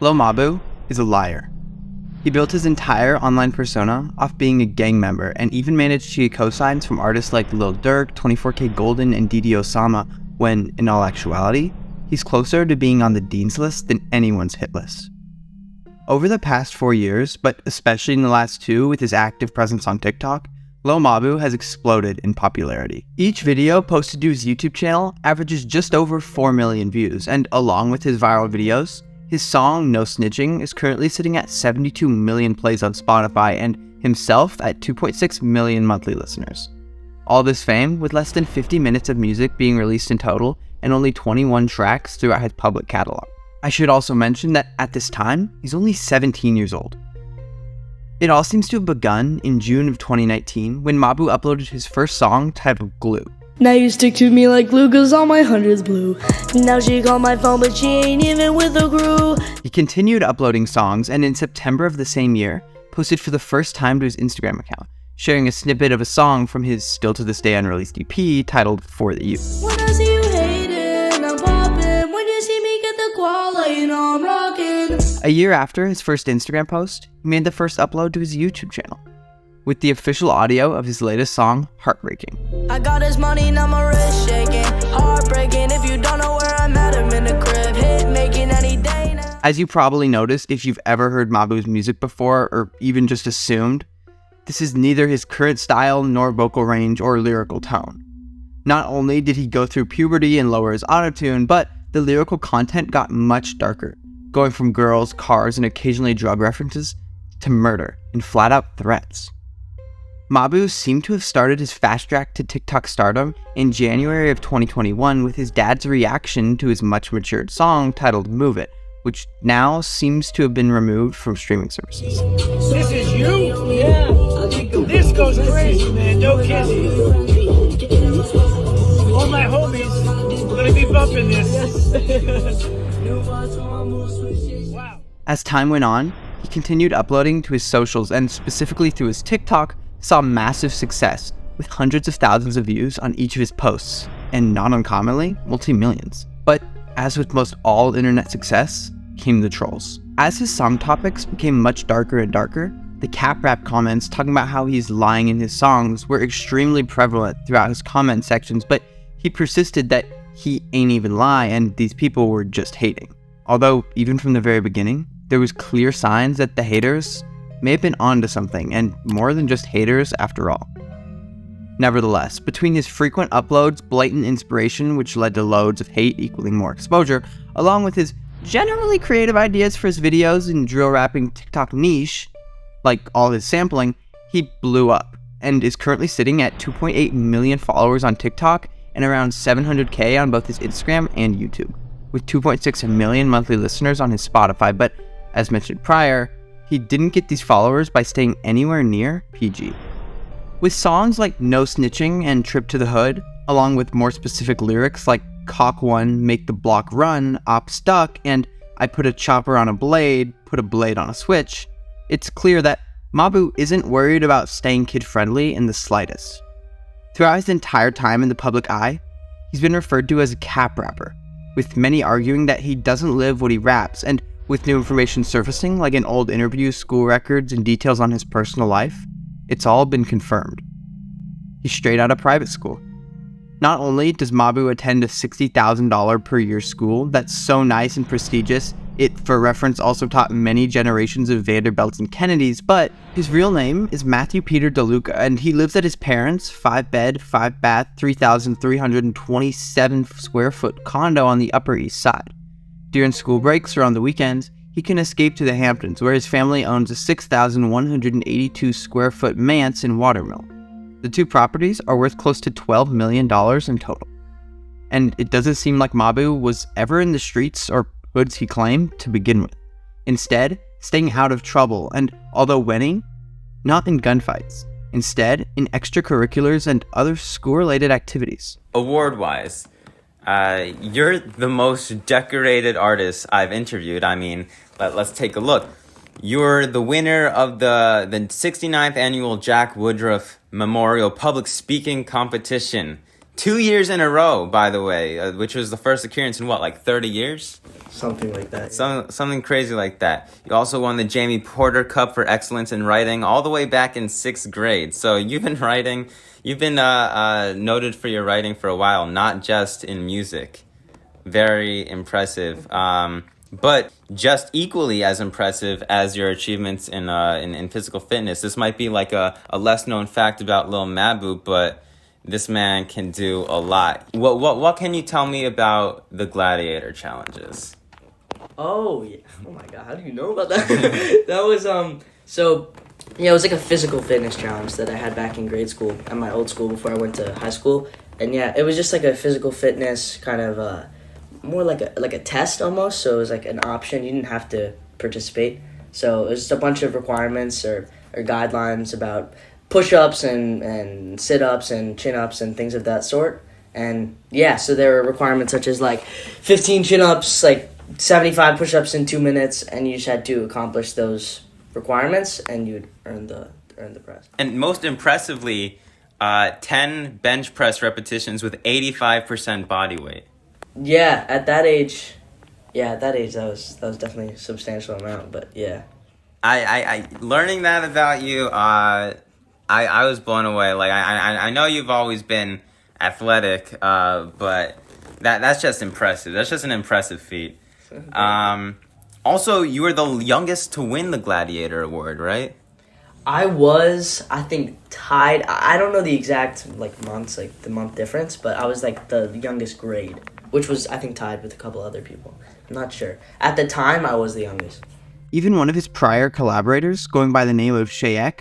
Lil Mabu is a liar. He built his entire online persona off being a gang member and even managed to get cosigns from artists like Lil Durk, 24K Goldn, and Didi Osama when, in all actuality, he's closer to being on the Dean's list than anyone's hit list. Over the past 4 years, but especially in the last 2 with his active presence on TikTok, Lil Mabu has exploded in popularity. Each video posted to his YouTube channel averages just over 4 million views, and along with his viral videos, his song No Snitching is currently sitting at 72 million plays on Spotify and himself at 2.6 million monthly listeners. All this fame with less than 50 minutes of music being released in total and only 21 tracks throughout his public catalog. I should also mention that at this time, he's only 17 years old. It all seems to have begun in June of 2019 when Mabu uploaded his first song titled Glue. Now you stick to me like glue, cause all my hundreds blue. Now she called my phone, but she ain't even with a crew. He continued uploading songs, and in September of the same year, posted for the first time to his Instagram account, sharing a snippet of a song from his still to this day unreleased EP titled For the Youth. When I see you hating, I'm popping. When you see me get the quality, you know I'm rocking. A year after his first Instagram post, he made the first upload to his YouTube channel, with the official audio of his latest song, Heartbreaking. I got this money, now my wrist shaking. Heartbreaking, if you don't know where I'm at, I'm in the crib. Hit making any day now. As you probably noticed if you've ever heard Mabu's music before, or even just assumed, this is neither his current style nor vocal range or lyrical tone. Not only did he go through puberty and lower his autotune, but the lyrical content got much darker, going from girls, cars, and occasionally drug references to murder and flat-out threats. Mabu seemed to have started his fast track to TikTok stardom in January of 2021 with his dad's reaction to his much matured song titled Move It, which now seems to have been removed from streaming services. This is you? Yeah. This goes crazy, man. No kidding. All my homies are gonna be bumping this. Wow. As time went on, he continued uploading to his socials and specifically through his TikTok, saw massive success with hundreds of thousands of views on each of his posts, and not uncommonly, multi-millions. But as with most all internet success, came the trolls. As his song topics became much darker and darker, the cap rap comments talking about how he's lying in his songs were extremely prevalent throughout his comment sections, but he persisted that he ain't even lie and these people were just hating. Although, even from the very beginning, there was clear signs that the haters may have been onto something, and more than just haters after all. Nevertheless, between his frequent uploads, blatant inspiration which led to loads of hate equaling more exposure, along with his generally creative ideas for his videos and drill rapping TikTok niche, like all his sampling, he blew up, and is currently sitting at 2.8 million followers on TikTok and around 700k on both his Instagram and YouTube, with 2.6 million monthly listeners on his Spotify, but as mentioned prior, he didn't get these followers by staying anywhere near PG. With songs like No Snitching and Trip to the Hood, along with more specific lyrics like Cock One, Make the Block Run, Op Stuck, and I Put a Chopper on a Blade, Put a Blade on a Switch, it's clear that Mabu isn't worried about staying kid-friendly in the slightest. Throughout his entire time in the public eye, he's been referred to as a cap rapper, with many arguing that he doesn't live what he raps, and with new information surfacing, like in old interviews, school records, and details on his personal life, it's all been confirmed. He's straight out of private school. Not only does Mabu attend a $60,000 per year school that's so nice and prestigious, it, for reference, also taught many generations of Vanderbilts and Kennedys, but his real name is Matthew Peter DeLuca, and he lives at his parents' 5-bed, 5-bath, 3,327 square foot condo on the Upper East Side. During school breaks or on the weekends, he can escape to the Hamptons, where his family owns a 6,182 square foot manse in Watermill. The two properties are worth close to $12 million in total. And it doesn't seem like Mabu was ever in the streets or hoods he claimed to begin with. Instead, staying out of trouble and, although winning, not in gunfights. Instead, in extracurriculars and other school-related activities. Award-wise, you're the most decorated artist I've interviewed. I mean, let's take a look. You're the winner of the 69th annual Jack Woodruff Memorial Public Speaking Competition. 2 years in a row, by the way, which was the first occurrence in what, like 30 years? Something like that. Something crazy like that. You also won the Jamie Porter Cup for excellence in writing all the way back in 6th grade. So you've been writing, you've been noted for your writing for a while, not just in music. Very impressive. But just equally as impressive as your achievements in physical fitness. This might be like a less known fact about Lil Mabu, but this man can do a lot. What can you tell me about the gladiator challenges? Oh yeah. Oh my god, how do you know about that? That was so yeah, it was like a physical fitness challenge that I had back in grade school at my old school before I went to high school. And yeah, it was just like a physical fitness kind of more like a test almost. So it was like an option. You didn't have to participate. So it was just a bunch of requirements or guidelines about push-ups and sit-ups and chin-ups and things of that sort. And yeah, so there were requirements such as like 15 chin-ups, like 75 push-ups in 2 minutes, and you just had to accomplish those requirements, and you'd earn the prize. And most impressively, 10 bench press repetitions with 85% body weight. Yeah, at that age, that was definitely a substantial amount. But yeah, I learning that about you, I was blown away. Like I know you've always been athletic, but that's just impressive. That's just an impressive feat. Also, you were the youngest to win the Gladiator Award, right? I was, I think, tied. I don't know the exact months, the month difference, but I was the youngest grade, which was, I think, tied with a couple other people. I'm not sure. At the time, I was the youngest. Even one of his prior collaborators, going by the name of Shayek,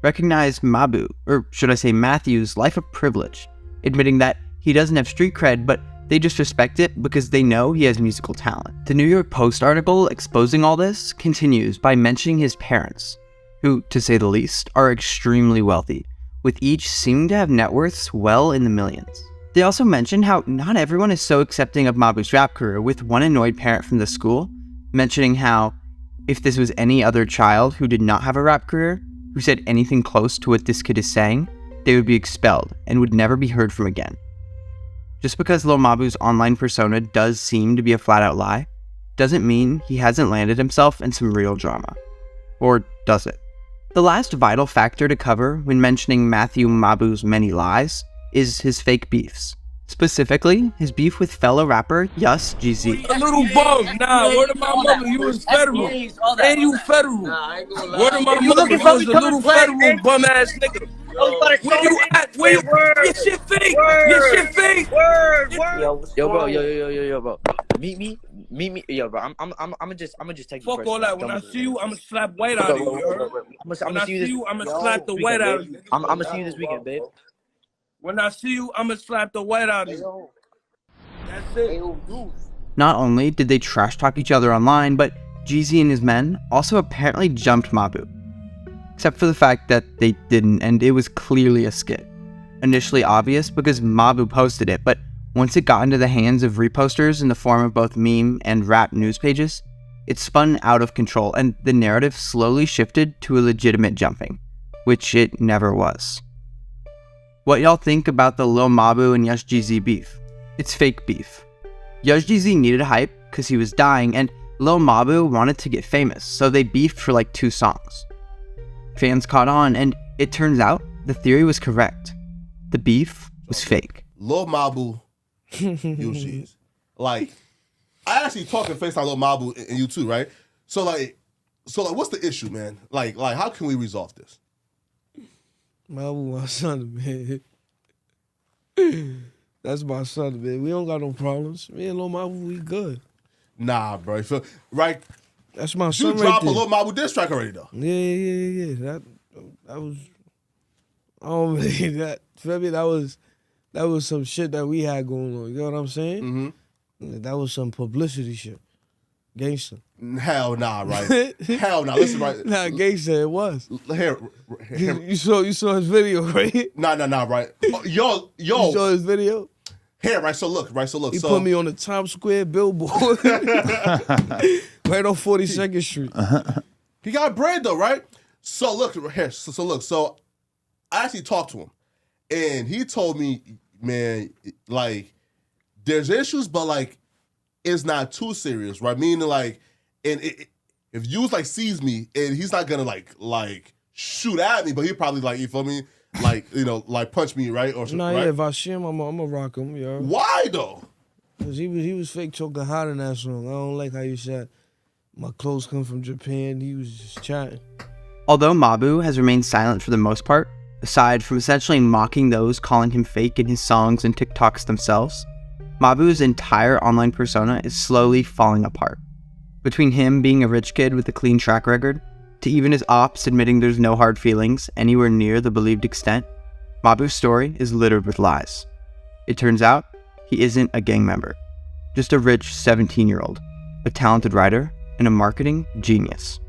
recognized Mabu, or should I say Matthew's, life of privilege, admitting that he doesn't have street cred, but they just respect it because they know he has musical talent. The New York Post article exposing all this continues by mentioning his parents, who, to say the least, are extremely wealthy, with each seeming to have net worths well in the millions. They also mention how not everyone is so accepting of Mabu's rap career, with one annoyed parent from the school mentioning how, if this was any other child who did not have a rap career, who said anything close to what this kid is saying, they would be expelled and would never be heard from again. Just because Lil Mabu's online persona does seem to be a flat-out lie, doesn't mean he hasn't landed himself in some real drama. Or does it? The last vital factor to cover when mentioning Matthew Mabu's many lies is his fake beefs. Specifically, his beef with fellow rapper Yus GZ. A little bum. Nah, word of my mother, you was federal. And you federal. Word of my mother, you was a little federal bum ass nigga. Where you at? Where you? Your shit fake. Your shit fake. Yo, bro. Meet me. Yo, bro. I'm just take you. Fuck all that. When I see you, I'ma slap white out of you. When I see you, I'ma slap the white out of you. I'ma see you this weekend, babe. When I see you, I'ma slap the white out of you. That's it. Not only did they trash talk each other online, but Jeezy and his men also apparently jumped Mabu. Except for the fact that they didn't, and it was clearly a skit. Initially obvious because Mabu posted it, but once it got into the hands of reposters in the form of both meme and rap news pages, it spun out of control and the narrative slowly shifted to a legitimate jumping, which it never was. What y'all think about the Lil Mabu and Yus GZ beef? It's fake beef. Yus GZ needed hype because he was dying, and Lil Mabu wanted to get famous, so they beefed for 2 songs. Fans caught on, and it turns out the theory was correct. The beef was fake. Lil Mabu, you is. I actually talked to FaceTime Lil Mabu and you too, right? So what's the issue, man? How can we resolve this? Mabu, my son, man. That's my son, man. We don't got no problems. Me and Lil Mabu, we good. Nah, bro. You feel, right? That's my You son right dropped a there. Lil Mabu diss track already, though. Yeah. That was. I don't believe that. Feel me? That was some shit that we had going on. You know what I'm saying? Mm-hmm. That was some publicity shit. Gangster. Hell nah, right? Hell nah. Listen, right? Nah, gangster. It was. Here. You saw his video, right? Nah, right? Yo. You saw his video? Here, right? So look. He put me on the Times Square billboard. Right on 42nd Street. He got bread though, right? So look here. So look. So I actually talked to him, and he told me, man, like, there's issues, but like, it's not too serious, right? Meaning, like, if you like sees me, and he's not gonna like shoot at me, but he probably like, you feel me, like, you know, like punch me, right? Or Nah, right? yeah, if I see him, I'm gonna rock him, yo. Why though? Cause he was fake choking hot in that song. I don't like how you said my clothes come from Japan. He was just chatting. Although Mabu has remained silent for the most part, aside from essentially mocking those calling him fake in his songs and TikToks themselves, Mabu's entire online persona is slowly falling apart. Between him being a rich kid with a clean track record, to even his ops admitting there's no hard feelings anywhere near the believed extent, Mabu's story is littered with lies. It turns out, he isn't a gang member, just a rich 17-year-old, a talented writer, and a marketing genius.